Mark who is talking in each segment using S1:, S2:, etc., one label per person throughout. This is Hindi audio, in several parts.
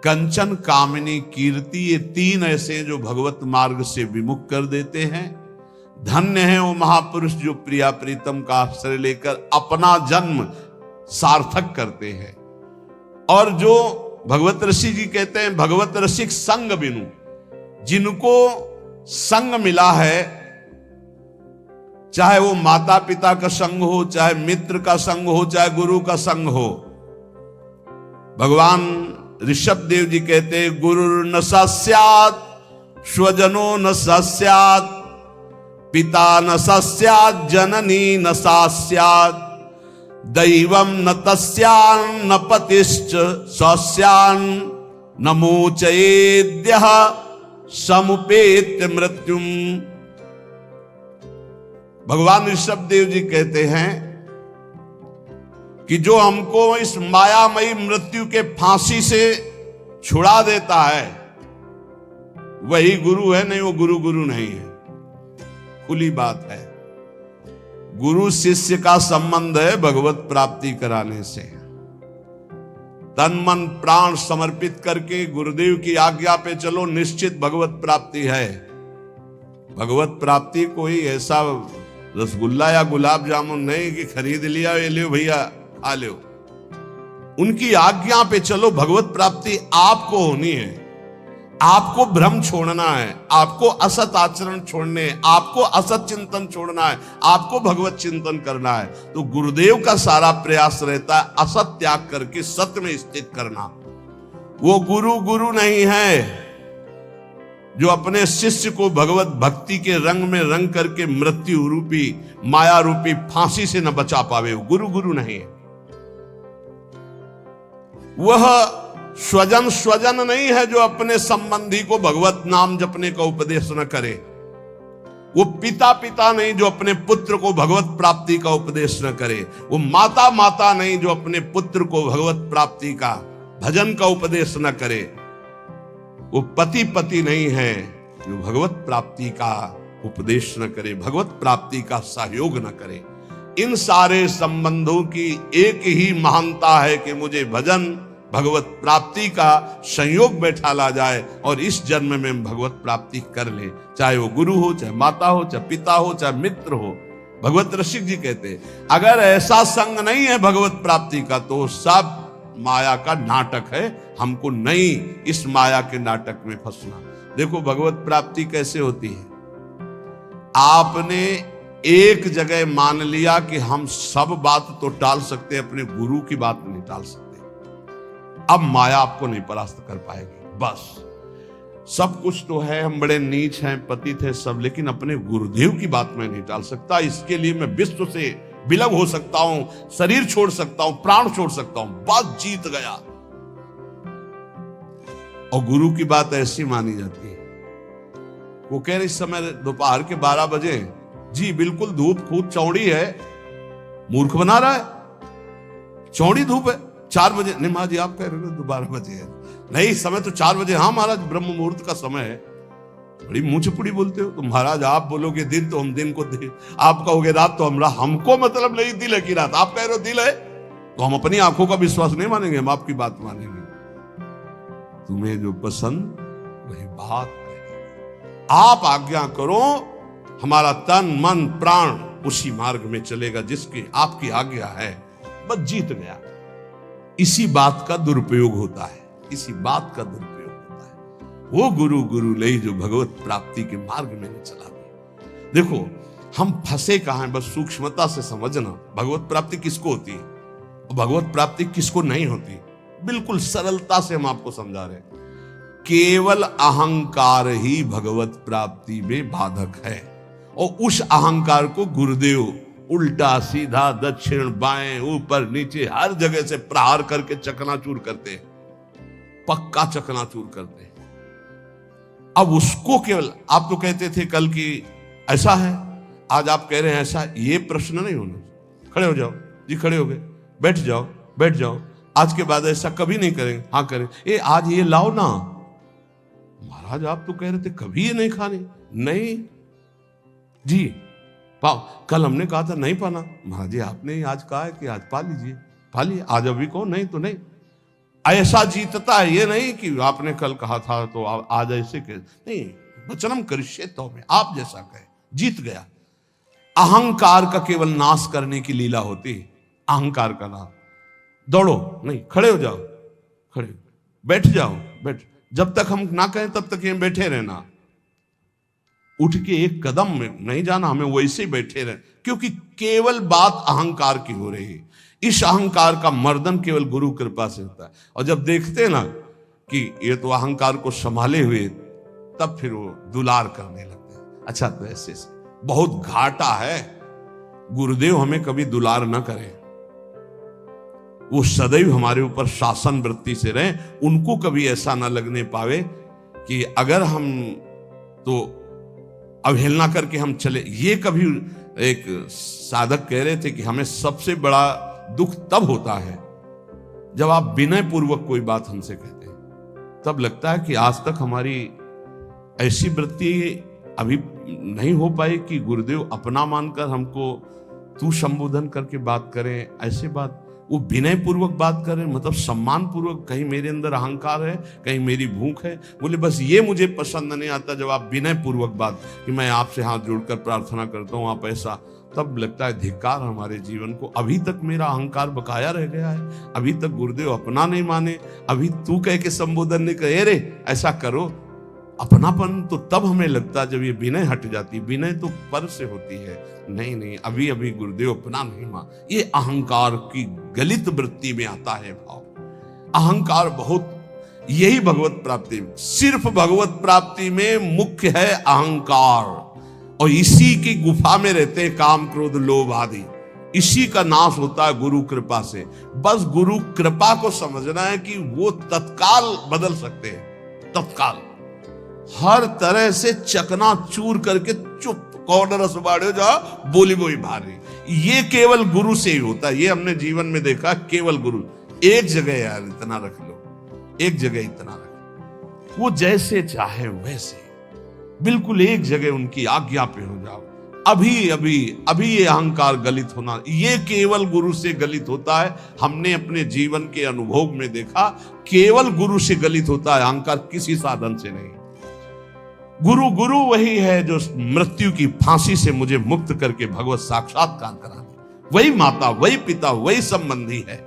S1: कंचन, कामिनी, कीर्ति, ये तीन ऐसे जो भगवत मार्ग से विमुख कर देते हैं। धन्य है वो महापुरुष जो प्रिया प्रीतम का आश्रय लेकर अपना जन्म सार्थक करते हैं। और जो भगवत ऋषि जी कहते हैं भगवत रसिक संग बिनु, जिनको संग मिला है, चाहे वो माता पिता का संग हो, चाहे मित्र का संग हो, चाहे गुरु का संग हो। भगवान ऋषभ देव जी कहते हैं गुरु न सस्यात् स्वजनो न सस्यात् पिता न सस्यात् जननी न सस्यात् दैवम न तस्यान् न पतिश्च सस्यान् न मोचयेद्यः समुपेत्य मृत्युम। भगवान ऋषभ देव जी कहते हैं कि जो हमको इस मायामयी मृत्यु के फांसी से छुड़ा देता है वही गुरु है, नहीं वो गुरु नहीं है। खुली बात है, गुरु शिष्य का संबंध है भगवत प्राप्ति कराने से। तन मन प्राण समर्पित करके गुरुदेव की आज्ञा पे चलो, निश्चित भगवत प्राप्ति है। भगवत प्राप्ति कोई ऐसा रसगुल्ला या गुलाब जामुन नहीं कि खरीद लिया, ये लियो भैया आ लो। उनकी आज्ञा पे चलो, भगवत प्राप्ति आपको होनी है। आपको भ्रम छोड़ना है, आपको असत आचरण छोड़ने, आपको असत चिंतन छोड़ना है, आपको भगवत चिंतन करना है। तो गुरुदेव का सारा प्रयास रहता है असत त्याग करके सत्य में स्थित करना। वो गुरु नहीं है जो अपने शिष्य को भगवत भक्ति के रंग में रंग करके मृत्यु रूपी माया रूपी फांसी से न बचा पावे। वो गुरु नहीं है। वह स्वजन नहीं है जो अपने संबंधी को भगवत नाम जपने का उपदेश न करे। वो पिता नहीं जो अपने पुत्र को भगवत प्राप्ति का उपदेश न करे। वो माता नहीं जो अपने पुत्र को भगवत प्राप्ति का भजन का उपदेश न करे। वो पति नहीं है जो भगवत प्राप्ति का उपदेश न करे, भगवत प्राप्ति का सहयोग न करे। इन सारे संबंधों की एक ही महानता है कि मुझे भजन भगवत प्राप्ति का संयोग बैठा ला जाए और इस जन्म में भगवत प्राप्ति कर ले, चाहे वो गुरु हो, चाहे माता हो, चाहे पिता हो, चाहे मित्र हो। भगवत रसिक जी कहते हैं अगर ऐसा संग नहीं है भगवत प्राप्ति का तो सब माया का नाटक है, हमको नहीं इस माया के नाटक में फंसना। देखो भगवत प्राप्ति कैसे होती है। आपने एक जगह मान लिया कि हम सब बात तो टाल सकते हैं, अपने गुरु की बात नहीं टाल सकते। अब माया आपको नहीं परास्त कर पाएगी। बस सब कुछ तो है, हम बड़े नीच हैं, पतित हैं सब, लेकिन अपने गुरुदेव की बात मैं नहीं टाल सकता। इसके लिए मैं विश्व से विलग हो सकता हूं, शरीर छोड़ सकता हूं, प्राण छोड़ सकता हूं, बस जीत गया। और गुरु की बात ऐसी मानी जाती है। वो कह रहे इस समय दोपहर के 12 बजे, जी बिल्कुल धूप खूब चौड़ी है। मूर्ख बना रहा है, चौड़ी धूप है। 4 बजे नहीं महाराज आप कह रहे हो 12 बजे है, नहीं समय तो 4 बजे। हाँ महाराज ब्रह्म मुहूर्त का समय है। बड़ी मुंह चुपड़ी बोलते हो तो महाराज आप बोलोगे दिन तो हम दिन को दिन, आप कहोगे रात तो हम रात। हमको मतलब नहीं दिल है कि रात, आप कह रहे हो दिल है तो हम अपनी आंखों का विश्वास नहीं मानेंगे, हम आपकी बात मानेंगे। तुम्हें जो पसंद वही बात है। आप आज्ञा करो, हमारा तन मन प्राण उसी मार्ग में चलेगा जिसकी आपकी आज्ञा है, बस जीत गया। इसी बात का दुरुपयोग होता है, इसी बात का दुरुपयोग होता है। वो गुरु ले जो भगवत प्राप्ति के मार्ग में नहीं चला गया। देखो हम फंसे कहां हैं, बस सूक्ष्मता से समझना। भगवत प्राप्ति किसको होती है और भगवत प्राप्ति किसको नहीं होती, बिल्कुल सरलता से हम आपको समझा रहे हैं। केवल अहंकार ही भगवत प्राप्ति में बाधक है और उस अहंकार को गुरुदेव उल्टा सीधा दक्षिण बाएं ऊपर नीचे हर जगह से प्रहार करके चकनाचूर करते हैं, पक्का चकनाचूर करते हैं। अब उसको केवल, आप तो कहते थे कल की ऐसा है, आज आप कह रहे हैं ऐसा। ये प्रश्न नहीं होना। खड़े हो जाओ जी, खड़े हो गए, बैठ जाओ बैठ जाओ। आज के बाद ऐसा कभी नहीं करेंगे। हाँ करें, ये आज ये लाओ ना। महाराज आप तो कह रहे थे कभी ये नहीं खाने। नहीं जी पाओ, कल हमने कहा था नहीं पाना। महाराज जी आपने आज कहा है कि आज पा लीजिए, पा लिए। आज अभी कहो नहीं तो नहीं। ऐसा जीतता है, ये नहीं कि आपने कल कहा था तो आज ऐसे कह, नहीं, वचनम करिष्ये तो में आप जैसा कहे, जीत गया। अहंकार का केवल नाश करने की लीला होती है, अहंकार का नाश। दौड़ो नहीं, खड़े हो जाओ, खड़े, बैठ जाओ, बैठ, जब तक हम ना कहें तब तक यहीं बैठे रहना, उठ के एक कदम में नहीं जाना, हमें वैसे ही बैठे रहे, क्योंकि केवल बात अहंकार की हो रही है। इस अहंकार का मर्दन केवल गुरु कृपा से होता है। और जब देखते हैं ना कि ये तो अहंकार को संभाले हुए, तब फिर वो दुलार करने लगते हैं। अच्छा, तो ऐसे बहुत घाटा है, गुरुदेव हमें कभी दुलार ना करें, वो सदैव हमारे ऊपर शासन वृत्ति से रहे, उनको कभी ऐसा ना लगने पावे कि अगर हम तो अवहेलना करके हम चले। ये कभी एक साधक कह रहे थे कि हमें सबसे बड़ा दुख तब होता है जब आप विनय पूर्वक कोई बात हमसे कहते हैं, तब लगता है कि आज तक हमारी ऐसी वृत्ति अभी नहीं हो पाई कि गुरुदेव अपना मानकर हमको तू संबोधन करके बात करें। ऐसे बात, वो विनय पूर्वक बात करें, मतलब सम्मान पूर्वक। कहीं मेरे अंदर अहंकार है, कहीं मेरी भूख है। बोले बस ये मुझे पसंद नहीं आता जब आप विनय पूर्वक बात, कि मैं आपसे हाथ जोड़कर प्रार्थना करता हूं आप ऐसा, तब लगता है धिक्कार हमारे जीवन को। अभी तक मेरा अहंकार बकाया रह गया है, अभी तक गुरुदेव अपना नहीं माने, अभी तू कह के संबोधन नहीं करे, रे ऐसा करो। अपनापन तो तब हमें लगता है जब ये विनय हट जाती। विनय तो पर से होती है, नहीं नहीं, अभी अभी गुरुदेव अपना नहीं मान। ये अहंकार की गलित वृत्ति में आता है भाव। अहंकार बहुत, यही भगवत प्राप्ति, सिर्फ भगवत प्राप्ति में मुख्य है अहंकार, और इसी की गुफा में रहते हैं काम क्रोध लोभ आदि। इसी का नाश होता है गुरु कृपा से। बस गुरु कृपा को समझना है कि वो तत्काल बदल सकते हैं, तत्काल हर तरह से चकनाचूर करके चुप कॉर्नर सुबाड़े जाओ, बोली बोली भारी। ये केवल गुरु से ही होता है। ये हमने जीवन में देखा, केवल गुरु। एक जगह यार इतना रख लो, एक जगह इतना रख लो, वो जैसे चाहे वैसे, बिल्कुल एक जगह उनकी आज्ञा पे हो जाओ। अभी अभी अभी ये अहंकार गलित होना, ये केवल गुरु से गलित होता है। हमने अपने जीवन के अनुभव में देखा, केवल गुरु से गलित होता है अहंकार, किसी साधन से नहीं। गुरु गुरु वही है जो मृत्यु की फांसी से मुझे मुक्त करके भगवत साक्षात्कार करा दे। वही माता, वही पिता, वही संबंधी है।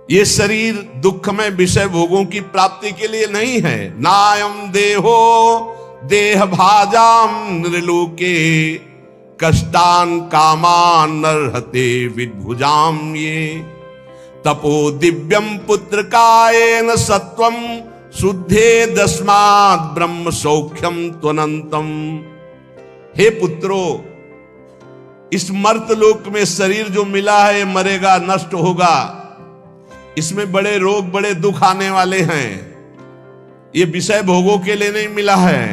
S1: ये शरीर दुखमय विषय भोगों की प्राप्ति के लिए नहीं है। नायम देहो देह भाजाम नृलोके कष्टान कामान नरहते विद्भुजाम ये तपो दिव्यम पुत्र कायेन सत्वम शुद्धे दस्मात् ब्रह्म सौख्यम त्वनंतम। हे पुत्रो, इस मर्त लोक में शरीर जो मिला है मरेगा, नष्ट होगा। इसमें बड़े रोग, बड़े दुख आने वाले हैं। ये विषय भोगों के लिए नहीं मिला है।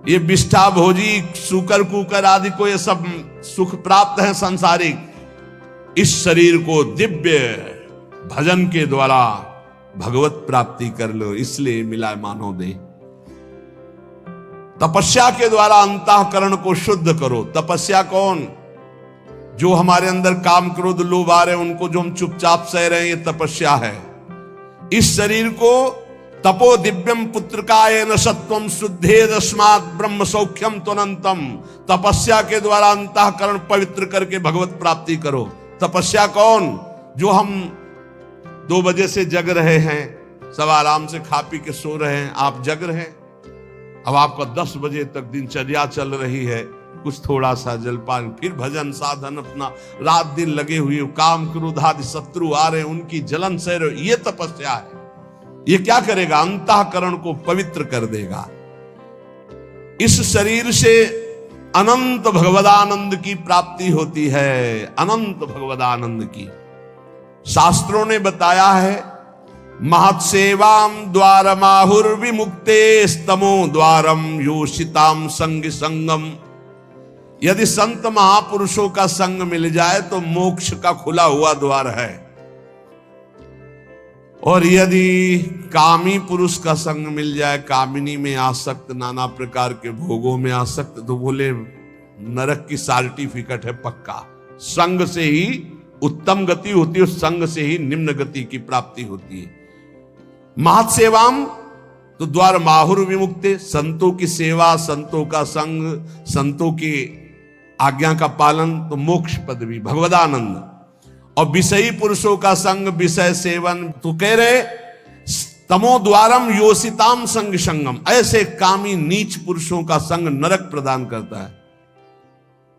S1: ये विष्ठा भोजी सुकर कुकर आदि को ये सब सुख प्राप्त है सांसारिक। इस शरीर को दिव्य भजन के द्वारा भगवत प्राप्ति कर लो, इसलिए मिला मानव दे। तपस्या के द्वारा अंतःकरण को शुद्ध करो। तपस्या कौन? जो हमारे अंदर काम क्रोध लोभ आ रहे हैं उनको जो हम चुपचाप सह रहे हैं, ये तपस्या है। इस शरीर को तपो दिव्यम पुत्रकायेन सत्वम शुद्धे दस्मात् ब्रह्म सौख्यम त्वनंतम। तपस्या के द्वारा अंतःकरण पवित्र करके भगवत प्राप्ति करो। तपस्या कौन? जो हम 2 बजे से जग रहे हैं, सब आराम से खा पी के सो रहे हैं, आप जग रहे हैं। अब आपका 10 बजे तक दिनचर्या चल रही है, कुछ थोड़ा सा जलपान, फिर भजन साधन, अपना रात दिन लगे हुए, काम क्रोध आदि शत्रु आ रहे हैं, उनकी जलन सह रहे, ये तपस्या है। ये क्या करेगा? अंतःकरण को पवित्र कर देगा। इस शरीर से अनंत भगवदानंद की प्राप्ति होती है, अनंत भगवदानंद की। शास्त्रों ने बताया है, महत्सेवाम द्वारमाहुर विमुक्ते स्तमो द्वारम योषिताम संग संगम। यदि संत महापुरुषों का संग मिल जाए तो मोक्ष का खुला हुआ द्वार है। और यदि कामी पुरुष का संग मिल जाए, कामिनी में आसक्त, नाना प्रकार के भोगों में आसक्त, तो बोले नरक की सर्टिफिकेट है पक्का। संग से ही उत्तम गति होती है उस संग से ही निम्न गति की प्राप्ति होती है। महत सेवाम तो द्वार माहुर विमुक्ते, संतों की सेवा, संतों का संग, संतों की आज्ञा का पालन तो मोक्ष पदवी, भगवदानंद। और विषयी पुरुषों का संग, विषय सेवन तो कह रहे तमो द्वारम योसिताम संग संगम, ऐसे कामी नीच पुरुषों का संग नरक प्रदान करता है।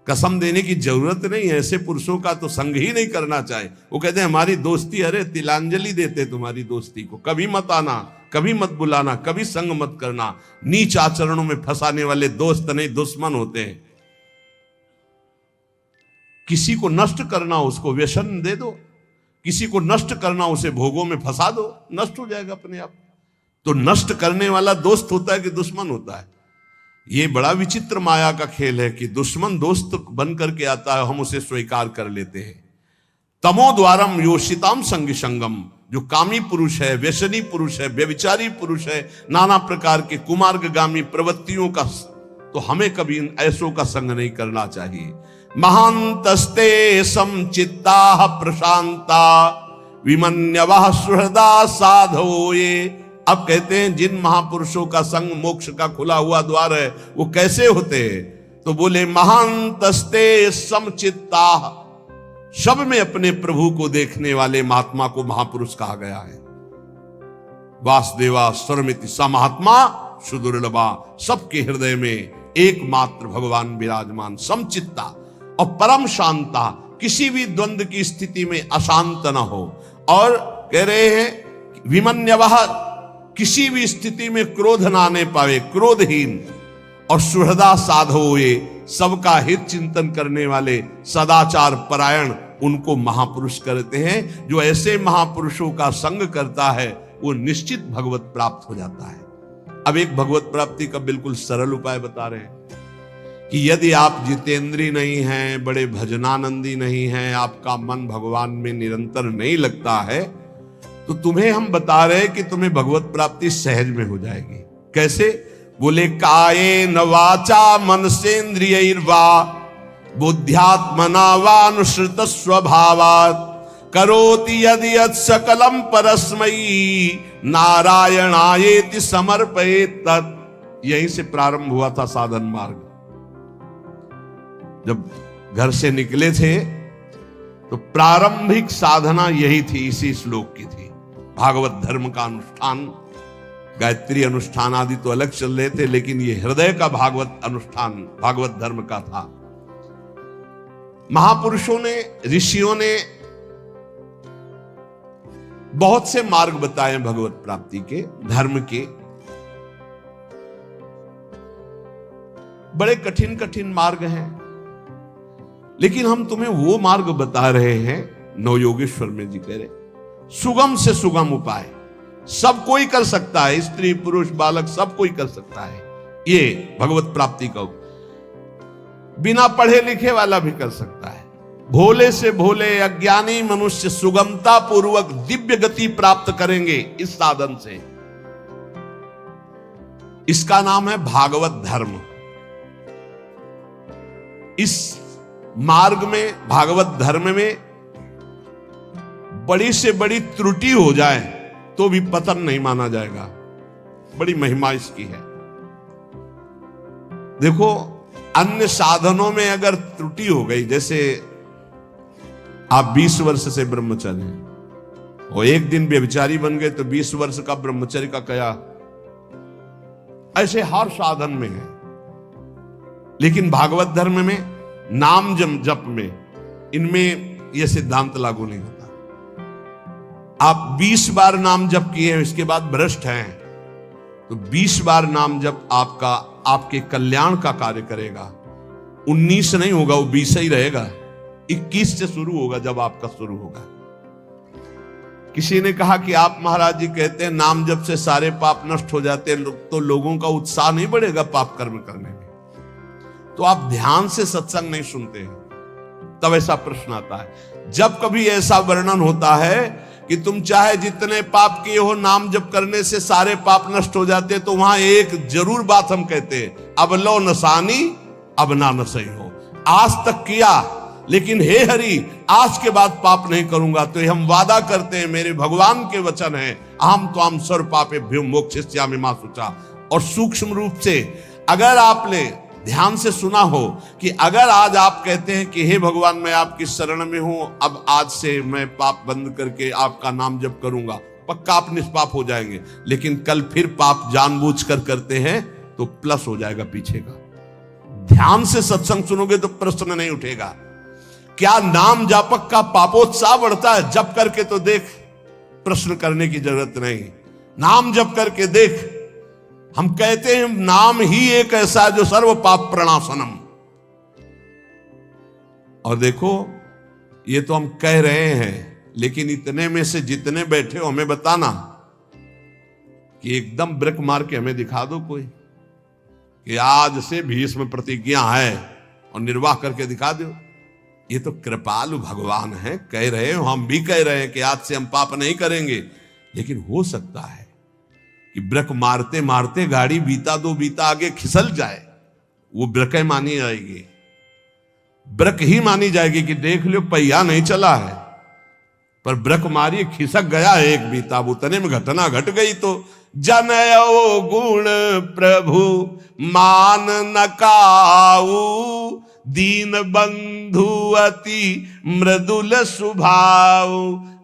S1: कसम देने की जरूरत नहीं, ऐसे पुरुषों का तो संग ही नहीं करना चाहिए। वो कहते हैं हमारी दोस्ती, अरे तिलांजलि देते तुम्हारी दोस्ती को, कभी मत आना, कभी मत बुलाना, कभी संग मत करना। नीच आचरणों में फंसाने वाले दोस्त नहीं दुश्मन होते हैं। किसी को नष्ट करना उसको व्यसन दे दो, किसी को नष्ट करना उसे भोगों में फंसा दो, नष्ट हो जाएगा अपने आप। तो नष्ट करने वाला दोस्त होता है कि दुश्मन होता है? ये बड़ा विचित्र माया का खेल है कि दुश्मन दोस्त बन करके आता है, हम उसे स्वीकार कर लेते हैं। तमो द्वारम योषिताम संग संगम, जो कामी पुरुष है, व्यसनी पुरुष है, व्यभिचारी पुरुष है, नाना प्रकार के कुमार्गगामी प्रवृत्तियों का, तो हमें कभी ऐसों का संग नहीं करना चाहिए। महांतस्ते समचित्ता प्रशांता विमन्यवः सुहृदा साधो, ये अब कहते हैं जिन महापुरुषों का संग मोक्ष का खुला हुआ द्वार है वो कैसे होते हैं? तो बोले महांतस्ते समचित्ता, सब में अपने प्रभु को देखने वाले महात्मा को महापुरुष कहा गया है। वासुदेवा सर्वमिति स महात्मा सुदुर्लभा, सबके हृदय में एकमात्र भगवान विराजमान, समचित्ता और परम शांता, किसी भी द्वंद्व की स्थिति में अशांत न हो। और कह रहे हैं विमन्यवः, किसी भी स्थिति में क्रोध ना आने पावे, क्रोधहीन। और सुहृदा साधो, सबका हित चिंतन करने वाले, सदाचार परायण, उनको महापुरुष करते हैं। जो ऐसे महापुरुषों का संग करता है वो निश्चित भगवत प्राप्त हो जाता है। अब एक भगवत प्राप्ति का बिल्कुल सरल उपाय बता रहे हैं कि यदि आप जितेंद्री नहीं हैं, बड़े भजनानंदी नहीं हैं, आपका मन भगवान में निरंतर नहीं लगता है, तो तुम्हें हम बता रहे हैं कि तुम्हें भगवत प्राप्ति सहज में हो जाएगी। कैसे? बोले कायेन वाचा मनसेन्द्रियैर्वा बुद्ध्यात्मना वानुसृत स्वभावात् करोति यदि यत् सकलम परस्मै नारायणायेति समर्पयेत् तत्। यहीं से प्रारंभ हुआ था साधन मार्ग। जब घर से निकले थे तो प्रारंभिक साधना यही थी, इसी श्लोक की थी। भागवत धर्म का अनुष्ठान, गायत्री अनुष्ठान आदि तो अलग चल रहे थे, लेकिन ये हृदय का भागवत अनुष्ठान भागवत धर्म का था। महापुरुषों ने, ऋषियों ने बहुत से मार्ग बताए भगवत प्राप्ति के, धर्म के। बड़े कठिन कठिन मार्ग हैं, लेकिन हम तुम्हें वो मार्ग बता रहे हैं, नवयोगेश्वर में जी कह रहे सुगम से सुगम उपाय, सब कोई कर सकता है, स्त्री पुरुष बालक सब कोई कर सकता है। ये भगवत प्राप्ति का बिना पढ़े लिखे वाला भी कर सकता है। भोले से भोले अज्ञानी मनुष्य सुगमता पूर्वक दिव्य गति प्राप्त करेंगे इस साधन से। इसका नाम है भागवत धर्म। इस मार्ग में, भागवत धर्म में बड़ी से बड़ी त्रुटि हो जाए तो भी पतन नहीं माना जाएगा। बड़ी महिमा इसकी है। देखो, अन्य साधनों में अगर त्रुटि हो गई, जैसे आप 20 वर्ष से ब्रह्मचारी हैं और एक दिन व्यभिचारी बन गए तो 20 वर्ष का ब्रह्मचर्य का क्या, ऐसे हर साधन में है। लेकिन भागवत धर्म में, नाम जप में, इनमें यह सिद्धांत लागू नहीं होता। आप 20 बार नाम जप किए हैं, इसके बाद भ्रष्ट हैं, तो 20 बार नाम जप आपका, आपके कल्याण का कार्य करेगा। 19 नहीं होगा, वो 20 ही रहेगा। 21 से शुरू होगा जब आपका शुरू होगा। किसी ने कहा कि आप महाराज जी कहते हैं नाम जप से सारे पाप नष्ट हो जाते हैं, तो लोगों का उत्साह नहीं बढ़ेगा पाप कर्म करने में। तो आप ध्यान से सत्संग नहीं सुनते हैं, तब ऐसा प्रश्न आता है। जब कभी ऐसा वर्णन होता है कि तुम चाहे जितने पाप किए हो, नाम जप करने से सारे पाप नष्ट हो जाते, तो वहां एक जरूर बात हम कहते हैं, अब लो नसानी अब ना नसई हो। आज तक किया, लेकिन हे हरि, आज के बाद पाप नहीं करूंगा। तो हम वादा करते हैं, मेरे भगवान के वचन है, अहम त्वाम सर्व पापेभ्यो मोक्षयिष्यामि मा शुचा। और सूक्ष्म रूप से अगर आपने ध्यान से सुना हो कि अगर आज आप कहते हैं कि हे भगवान, मैं आपकी शरण में हूं, अब आज से मैं पाप बंद करके आपका नाम जप करूंगा, पक्का आप निष्पाप हो जाएंगे। लेकिन कल फिर पाप जानबूझकर करते हैं तो प्लस हो जाएगा पीछे का। ध्यान से सत्संग सुनोगे तो प्रश्न नहीं उठेगा। क्या नाम जापक का पापोत्साह बढ़ता है? जप करके तो देख, प्रश्न करने की जरूरत नहीं। नाम जप करके देख। हम कहते हैं नाम ही एक ऐसा है जो सर्व पाप प्रणाशनम। और देखो, ये तो हम कह रहे हैं, लेकिन इतने में से जितने बैठे हो हमें बताना कि एकदम ब्रेक मार के हमें दिखा दो कोई कि आज से भीष्म प्रतिज्ञा है और निर्वाह करके दिखा दो। ये तो कृपालु भगवान है, कह रहे हो, हम भी कह रहे हैं कि आज से हम पाप नहीं करेंगे। लेकिन हो सकता है कि ब्रेक मारते मारते गाड़ी बीता दो बीता आगे खिसल जाए, वो ब्रेक मानी जाएगी, ब्रेक ही मानी जाएगी कि देख लो पहिया नहीं चला है, पर ब्रेक मारी खिसक गया एक बीता, उतने में घटना घट गई। तो जनयो गुण प्रभु मान न काऊ, दीन बंधु अति मृदुल स्वभाव।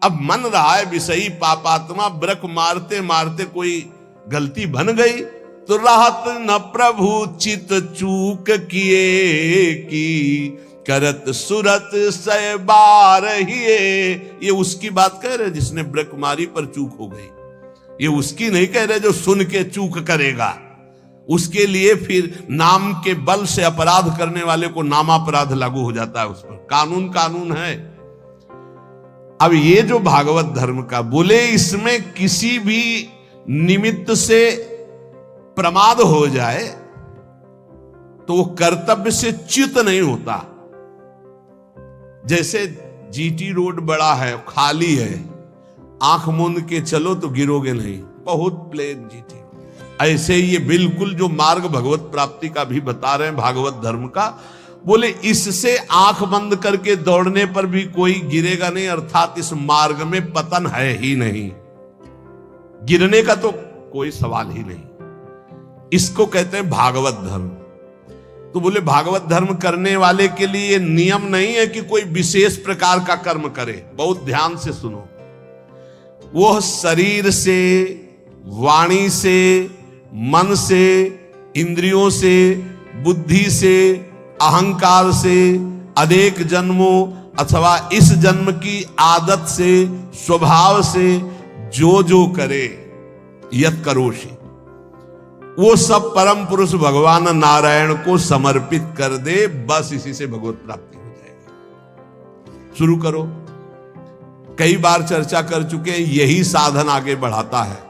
S1: अब मन रहा है विषयी पापात्मा, ब्रेक मारते मारते कोई गलती बन गई तो राहत न प्रभु चित चूक किए की, करत सुरत सय बार हिए। ये उसकी बात कह रहे जिसने ब्रेक मारी पर चूक हो गई, ये उसकी नहीं कह रहे जो सुन के चूक करेगा। उसके लिए फिर नाम के बल से अपराध करने वाले को नामापराध लागू हो जाता है उस पर। कानून कानून है। अब ये जो भागवत धर्म का बोले, इसमें किसी भी निमित्त से प्रमाद हो जाए तो वो कर्तव्य से च्युत नहीं होता। जैसे जीटी रोड बड़ा है, खाली है, आंख मूंद के चलो तो गिरोगे नहीं, बहुत प्लेन जीटी। ऐसे ही ये बिल्कुल जो मार्ग भगवत प्राप्ति का भी बता रहे हैं भागवत धर्म का, बोले इससे आंख बंद करके दौड़ने पर भी कोई गिरेगा नहीं, अर्थात इस मार्ग में पतन है ही नहीं, गिरने का तो कोई सवाल ही नहीं। इसको कहते हैं भागवत धर्म। तो बोले भागवत धर्म करने वाले के लिए नियम नहीं है कि कोई विशेष प्रकार का कर्म करे। बहुत ध्यान से सुनो, वो शरीर से, वाणी से, मन से, इंद्रियों से, बुद्धि से, अहंकार से, अनेक जन्मों अथवा इस जन्म की आदत से, स्वभाव से जो जो करे, यत करोषि, वो सब परम पुरुष भगवान नारायण को समर्पित कर दे, बस इसी से भगवत प्राप्ति हो जाएगी। शुरू करो। कई बार चर्चा कर चुके हैं, यही साधन आगे बढ़ाता है।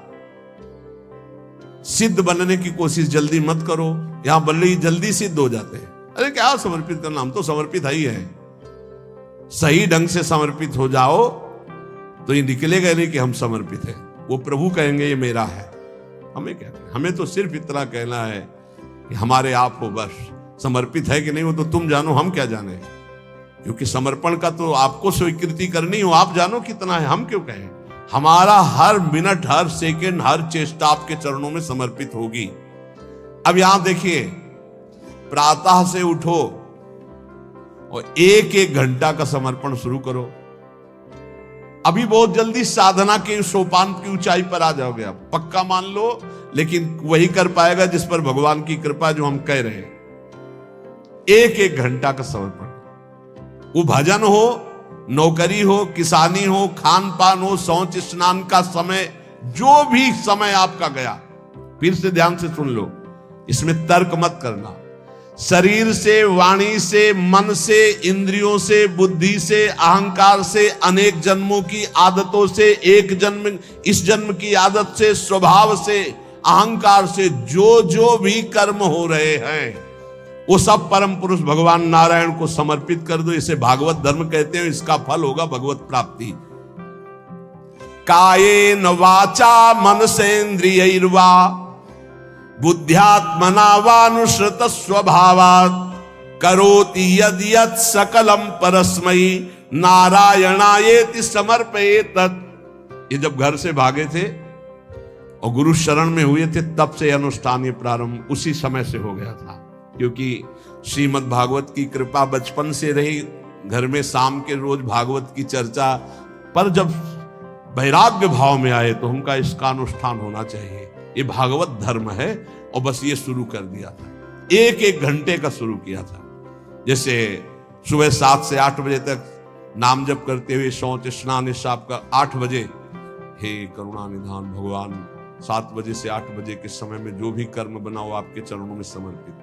S1: सिद्ध बनने की कोशिश जल्दी मत करो, यहां बल्ले जल्दी सिद्ध हो जाते हैं। अरे क्या समर्पित करना, हम तो समर्पित ही है। सही ढंग से समर्पित हो जाओ तो ये निकलेगा नहीं कि हम समर्पित हैं। वो प्रभु कहेंगे ये मेरा है। हमें क्या कहना, हमें तो सिर्फ इतना कहना है कि हमारे आप हो, बस। समर्पित है कि नहीं वो तो तुम जानो, हम क्या जाने। क्योंकि समर्पण का तो आपको स्वीकृति करनी हो, आप जानो कितना है, हम क्यों कहें। हमारा हर मिनट, हर सेकंड, हर चेष्टा आपके चरणों में समर्पित होगी। अब यहां देखिए, प्रातः से उठो और एक एक घंटा का समर्पण शुरू करो। अभी बहुत जल्दी साधना के सोपान की ऊंचाई पर आ जाओगे आप, पक्का मान लो। लेकिन वही कर पाएगा जिस पर भगवान की कृपा, जो हम कह रहे हैं। एक एक घंटा का समर्पण, वो भजन हो, नौकरी हो, किसानी हो, खान पान हो, शौच स्नान का समय, जो भी समय आपका गया, फिर से ध्यान से सुन लो, इसमें तर्क मत करना। शरीर से, वाणी से, मन से, इंद्रियों से, बुद्धि से, अहंकार से, अनेक जन्मों की आदतों से, एक जन्म इस जन्म की आदत से, स्वभाव से, अहंकार से जो जो भी कर्म हो रहे हैं, वो सब परम पुरुष भगवान नारायण को समर्पित कर दो। इसे भागवत धर्म कहते हैं। इसका फल होगा भगवत प्राप्ति। कायेन वाचा मनसेन्द्रियैर्वा बुद्ध्यात्मना वानुश्रुत स्वभावात् करोति यद यत् सकलम परस्मयी नारायणायेति समर्पयेत। ये जब घर से भागे थे और गुरु शरण में हुए थे, तब से अनुष्ठान ये प्रारंभ उसी समय से हो गया था। क्योंकि श्रीमद् भागवत की कृपा बचपन से रही, घर में शाम के रोज भागवत की चर्चा, पर जब वैराग्य भाव में आए तो उनका इसका अनुष्ठान होना चाहिए, ये भागवत धर्म है। और बस ये शुरू कर दिया था, एक एक घंटे का शुरू किया था। जैसे सुबह 7 से 8 बजे तक नाम जप करते हुए शौच स्नान हिसाब का 8 बजे, हे करुणा निधान भगवान, 7 बजे से 8 बजे के समय में जो भी कर्म बनाओ आपके चरणों में समर्पित।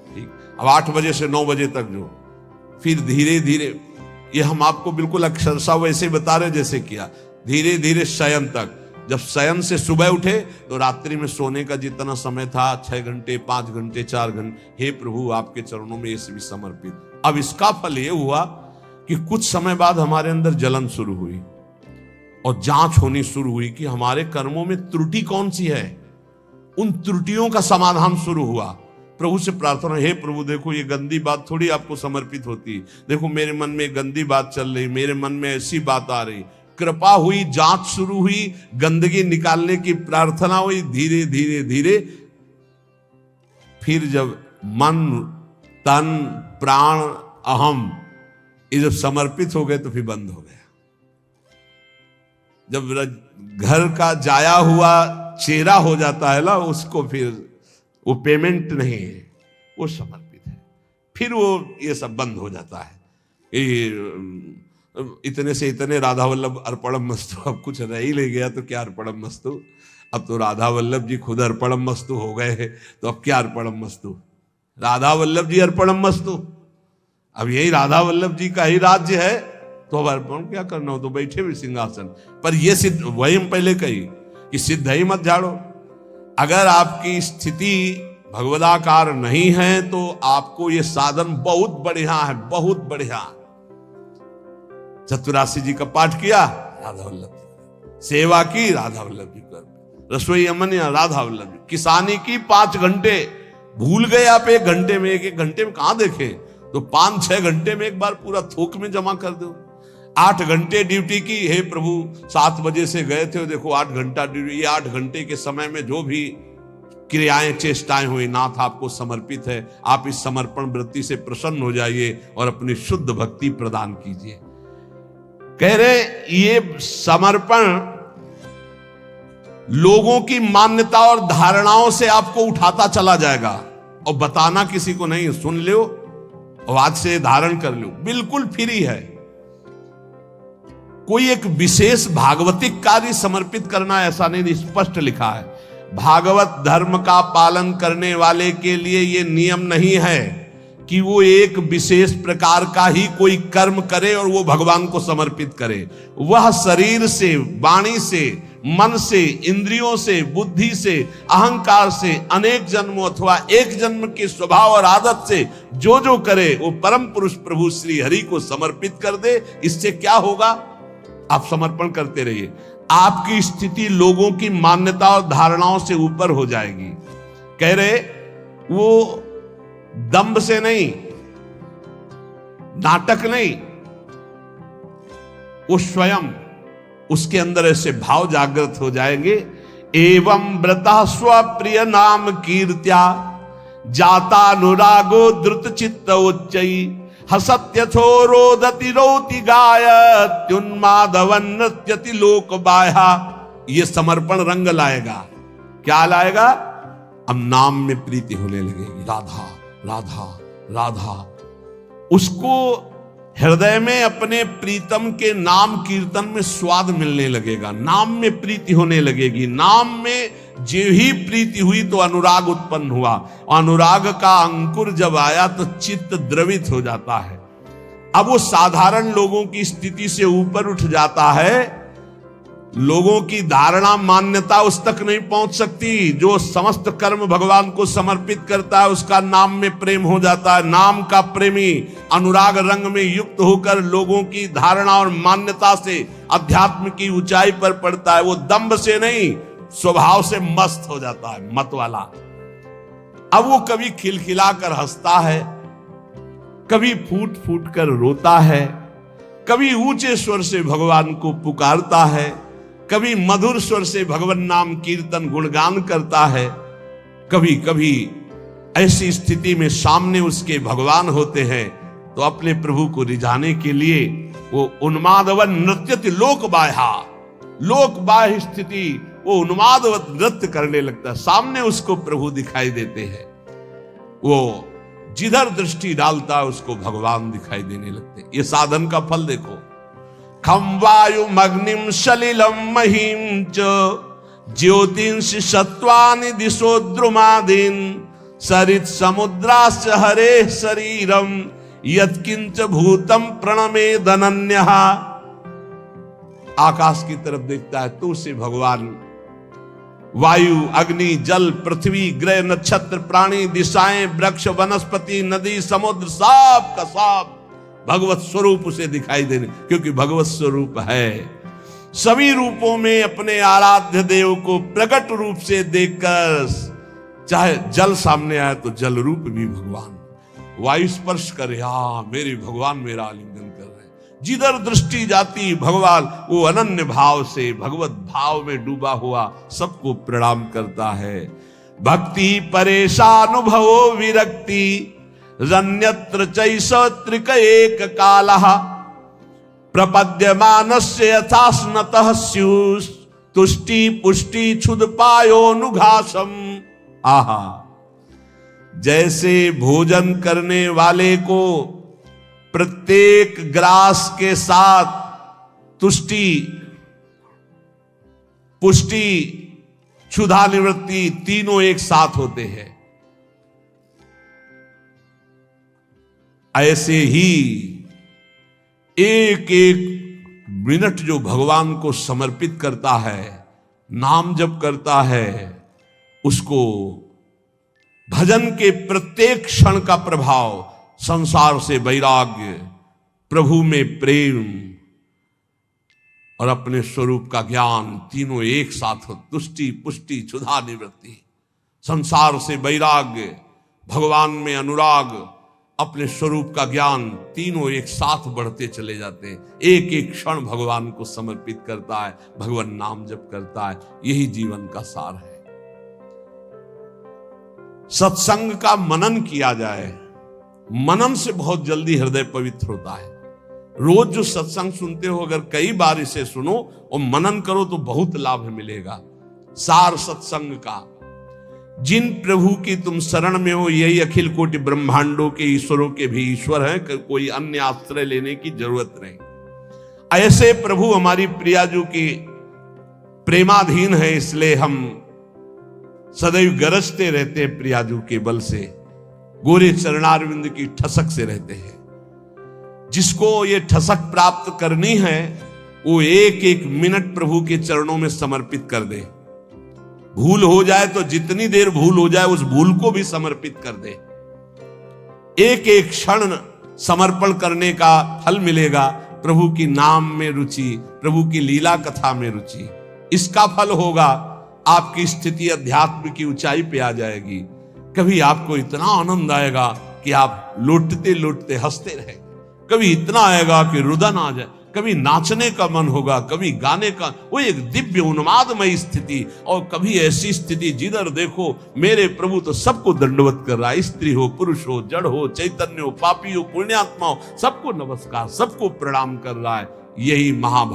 S1: ठीक, अब 8 बजे से 9 बजे तक जो, फिर धीरे धीरे, ये हम आपको बिल्कुल अक्षरशः वैसे बता रहे जैसे किया, धीरे धीरे शयन तक। जब शयन से सुबह उठे तो रात्रि में सोने का जितना समय था, 6 घंटे, 5 घंटे, 4 घंटे, हे प्रभु आपके चरणों में ये भी समर्पित। अब इसका फल ये हुआ कि कुछ समय बाद हमारे अंदर जलन शुरू हुई और जांच होनी शुरू हुई कि हमारे कर्मों में त्रुटि कौन सी है। उन त्रुटियों का समाधान शुरू हुआ। प्रभु से प्रार्थना, हे प्रभु देखो ये गंदी बात थोड़ी आपको समर्पित होती, देखो मेरे मन में गंदी बात चल रही, मेरे मन में ऐसी बात आ रही। कृपा हुई, जांच शुरू हुई, गंदगी निकालने की प्रार्थना हुई। धीरे धीरे धीरे फिर जब मन, तन, प्राण, अहम ये जब समर्पित हो गए तो फिर बंद हो गया। जब घर का जाया हुआ चेहरा हो जाता है ना, उसको फिर वो पेमेंट नहीं है, वो समर्पित है, फिर वो ये सब बंद हो जाता है। इतने से इतने राधा वल्लभ अर्पणम मस्तु, अब कुछ रह ही ले गया तो क्या अर्पणम मस्तु। अब तो राधा वल्लभ जी खुद अर्पणम मस्तु हो गए हैं, तो अब क्या अर्पणम मस्तु, राधा वल्लभ जी अर्पणम मस्तु। अब यही राधा वल्लभ जी का ही राज्य है, तो अब अर्पण क्या करना हो, तो बैठे हुए सिंहासन पर। ये सिद्ध, वही हम पहले कही कि सिद्ध ही मत झाड़ो। अगर आपकी स्थिति भगवदाकार नहीं है तो आपको ये साधन बहुत बढ़िया है, बहुत बढ़िया। चतुरासी जी का पाठ किया, राधा वल्लभ, सेवा की, राधा वल्लभ जी कर, रसोई अमन या राधा वल्लभ जी, किसानी की 5 घंटे, भूल गए आप 1 घंटे में, 1 घंटे में कहां देखे, तो 5-6 घंटे में एक बार पूरा थोक में जमा कर दो। 8 घंटे ड्यूटी की, हे प्रभु 7 बजे से गए थे, देखो 8 घंटा ड्यूटी, ये 8 घंटे के समय में जो भी क्रियाएं चेष्टाएं हुई, नाथ आपको समर्पित है, आप इस समर्पण वृत्ति से प्रसन्न हो जाइए और अपनी शुद्ध भक्ति प्रदान कीजिए। कह रहे ये समर्पण लोगों की मान्यता और धारणाओं से आपको उठाता चला जाएगा, और बताना किसी को नहीं, सुन लो और आज से धारण कर लो, बिल्कुल फ्री है। कोई एक विशेष भागवतिक कार्य समर्पित करना ऐसा नहीं, स्पष्ट लिखा है। भागवत धर्म का पालन करने वाले के लिए यह नियम नहीं है कि वो एक विशेष प्रकार का ही कोई कर्म करे और वो भगवान को समर्पित करे। वह शरीर से, वाणी से, मन से, इंद्रियों से, बुद्धि से, अहंकार से, अनेक जन्मों अथवा एक जन्म के स्वभाव और आदत से जो जो करे वो परम पुरुष प्रभु श्री हरि को समर्पित कर दे। इससे क्या होगा, आप समर्पण करते रहिए, आपकी स्थिति लोगों की मान्यता और धारणाओं से ऊपर हो जाएगी। कह रहे वो दंभ से नहीं, नाटक नहीं, वो स्वयं, उसके अंदर ऐसे भाव जागृत हो जाएंगे। एवं व्रता स्वप्रिय नाम कीर्त्या जाता अनुरागो द्रुत चित्त उच्चई हसत्यथो रोदति रोति गायत्युन्मादवन नृत्यति लोक बाह्या। ये समर्पण रंग लाएगा, क्या लाएगा, अब नाम में प्रीति होने लगेगी, राधा राधा राधा। उसको हृदय में अपने प्रीतम के नाम कीर्तन में स्वाद मिलने लगेगा, नाम में प्रीति होने लगेगी। नाम में जो ही प्रीति हुई तो अनुराग उत्पन्न हुआ, अनुराग का अंकुर जब आया तो चित्त द्रवित हो जाता है। अब वो साधारण लोगों की स्थिति से ऊपर उठ जाता है, लोगों की धारणा मान्यता उस तक नहीं पहुंच सकती। जो समस्त कर्म भगवान को समर्पित करता है उसका नाम में प्रेम हो जाता है। नाम का प्रेमी अनुराग रंग में युक्त होकर लोगों की धारणा और मान्यता से अध्यात्म की ऊंचाई पर पड़ता है। वो दंभ से नहीं, स्वभाव से मस्त हो जाता है, मत वाला। अब वो कभी खिलखिलाकर हंसता है, कभी फूट फूट कर रोता है, कभी ऊंचे स्वर से भगवान को पुकारता है, कभी मधुर स्वर से भगवान नाम कीर्तन गुणगान करता है। कभी कभी ऐसी स्थिति में सामने उसके भगवान होते हैं तो अपने प्रभु को रिझाने के लिए वो उन्मादवन नृत्यति लोक बाह्य स्थिति वो उन्मादवत नृत्य करने लगता है। सामने उसको प्रभु दिखाई देते हैं, वो जिधर दृष्टि डालता है उसको भगवान दिखाई देने लगते। ये साधन का फल देखो। खम वायु मग्निम सलिलम महिम च ज्योतिंष सत्वानि दिशो द्रुमादीन सरित समुद्राश्च हरे शरीरम यत्किंच भूतम प्रणमे दनन्यः। आकाश की तरफ देखता है तो उसे भगवान वायु, अग्नि, जल, पृथ्वी, ग्रह, नक्षत्र, प्राणी, दिशाएं, वृक्ष, वनस्पति, नदी, समुद्र, सब का सब भगवत स्वरूप उसे दिखाई देने, क्योंकि भगवत स्वरूप है। सभी रूपों में अपने आराध्य देव को प्रकट रूप से देखकर, चाहे जल सामने आए तो जल रूप भी भगवान, वायु स्पर्श करे, हाँ मेरे भगवान मेरा आलिंगन कर रहे हैं। जिधर दृष्टि जाती भगवान वो अनन्य भाव से भगवत भाव में डूबा हुआ सबको प्रणाम करता है। भक्ति परेशानुभवो विरक्ति रन्यत्र चैष त्रिक एक कालः प्रपद्यमानस्य यथास्नतः स्युस् तुष्टि पुष्टि क्षुद पायोनुघासम। आहा, जैसे भोजन करने वाले को प्रत्येक ग्रास के साथ तुष्टि, पुष्टि, क्षुधा निवृत्ति तीनों एक साथ होते हैं, ऐसे ही एक एक मिनट जो भगवान को समर्पित करता है, नाम जप करता है, उसको भजन के प्रत्येक क्षण का प्रभाव, संसार से वैराग्य, प्रभु में प्रेम और अपने स्वरूप का ज्ञान तीनों एक साथ हो। तुष्टि, पुष्टि, क्षुधा निवृत्ति, संसार से वैराग्य, भगवान में अनुराग, अपने स्वरूप का ज्ञान, तीनों एक साथ बढ़ते चले जाते हैं। एक एक क्षण भगवान को समर्पित करता है, भगवान नाम जप करता है। यही जीवन का सार है। सत्संग का मनन किया जाए, मनन से बहुत जल्दी हृदय पवित्र होता है। रोज जो सत्संग सुनते हो, अगर कई बार इसे सुनो और मनन करो तो बहुत लाभ मिलेगा। सार सत्संग का, जिन प्रभु की तुम शरण में हो, यही अखिल कोटि ब्रह्मांडों के ईश्वरों के भी ईश्वर हैं, कोई अन्य आश्रय लेने की जरूरत नहीं। ऐसे प्रभु हमारी प्रियाजू की प्रेमाधीन है, इसलिए हम सदैव गरजते रहते हैं प्रियाजू के बल से, गोरे चरणारविंद की ठसक से रहते हैं। जिसको ये ठसक प्राप्त करनी है वो एक एक मिनट प्रभु के चरणों में समर्पित कर दे। भूल हो जाए तो जितनी देर भूल हो जाए उस भूल को भी समर्पित कर दे। एक एक क्षण समर्पण करने का फल मिलेगा। प्रभु की नाम में रुचि, प्रभु की लीला कथा में रुचि, इसका फल होगा आपकी स्थिति अध्यात्म की ऊंचाई पे आ जाएगी। कभी आपको इतना आनंद आएगा कि आप लौटते लौटते हंसते रहे, कभी इतना आएगा कि रुदन आ जाए, कभी नाचने का मन होगा, कभी गाने का, वो एक दिव्य उन्मादमय स्थिति। और कभी ऐसी स्थिति जिधर देखो मेरे प्रभु तो सबको दंडवत कर रहा है, स्त्री हो, पुरुष हो, जड़ हो, चैतन्य हो, पापी हो, पुण्यात्मा हो, सबको नमस्कार, सबको प्रणाम कर रहा है। यही महाभारत